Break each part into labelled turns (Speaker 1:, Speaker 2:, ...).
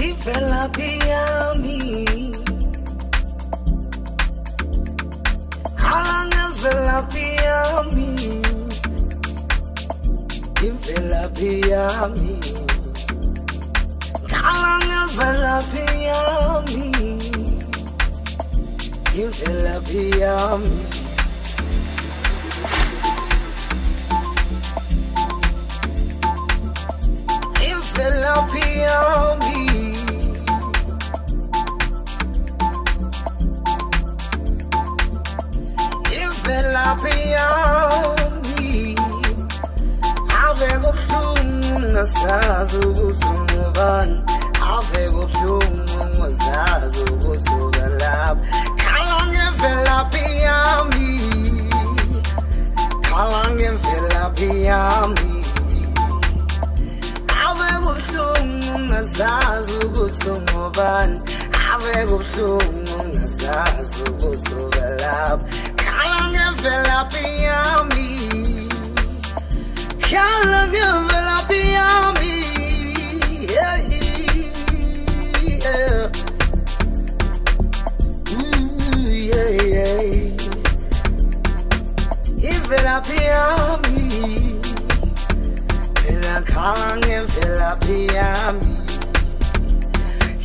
Speaker 1: Imvelaphi yami, imvelaphi yami, imvelaphi yami, imvelaphi yami, imvelaphi yami. Imvelaphi yami, imvelaphi yami, ave kubuhlungu ngasazi ukuthi ungubani, ave kubuhlungu ngasazi ukuthi uvelaphi. Khala ngemvelaphi yami, khala ngemvelaphi yami. Ave kubuhlungu ngazazi ukuthi ungubani, ave kubuhlungu ngazazi ukuthi uvelaphi. Khala ngemvelaphi yami, khala ngemvelaphi yami, yeah, yeah. Ooh, yeah, yeah. Imvelaphi yami, khala ngemvelaphi yami,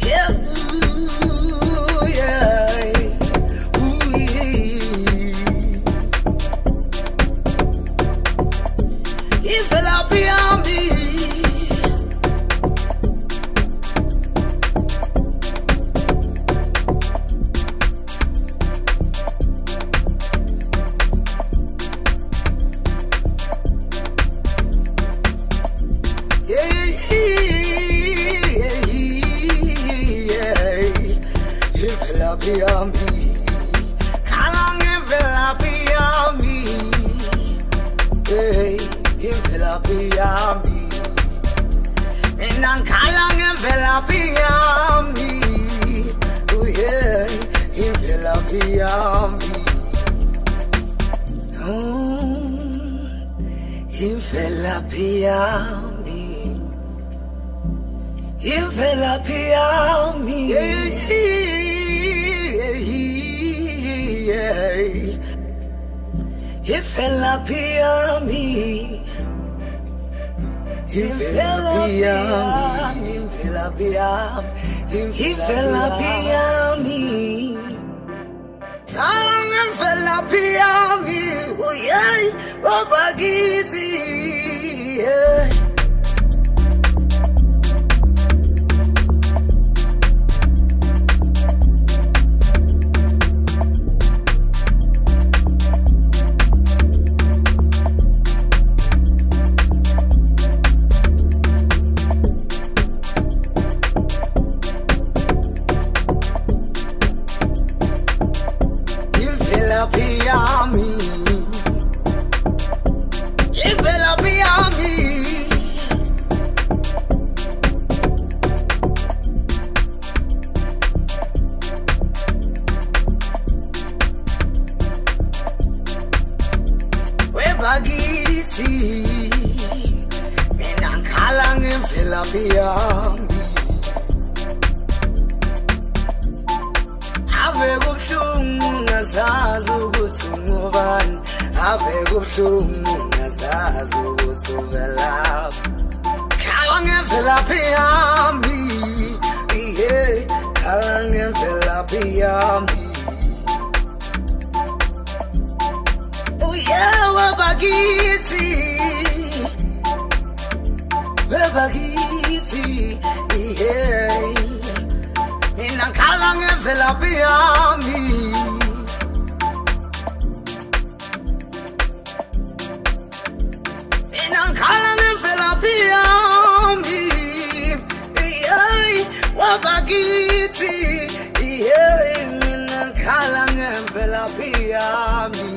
Speaker 1: yeah, ooh, yeah, ooh, yeah. Imvelaphi yami, yami, khala ngemvelaphi yami, hey, imvelaphi yami, mina ngikhala ngemvelaphi yami, oh yeah, imvelaphi yami, imvelaphi yami, imvelaphi yami, imvelaphi yami, imvelaphi yami, imvelaphi yami, imvelaphi yami, khala ngemvelaphi yami, oh yeah, babakithi, yeah. Imvelaphi yami, imvelaphi yami, webakithi, mina ngikhala ngemvelaphi yami, ave kubuhlungu ngazazi ukuthi ungubani, ave kubuhlungu ngazazi ukuthi uvelaphi. Khala ngemvelaphi yami, yeah, khala ngemvelaphi yami, oh yeah, webakithi, webakithi, yeah. Mina ngikhala ngemvelaphi yami, mina ngikhala ngemvelaphi yami, yeah, wabakithi, yeah, mina ngikhala ngemvelaphi yami.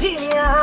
Speaker 1: Pia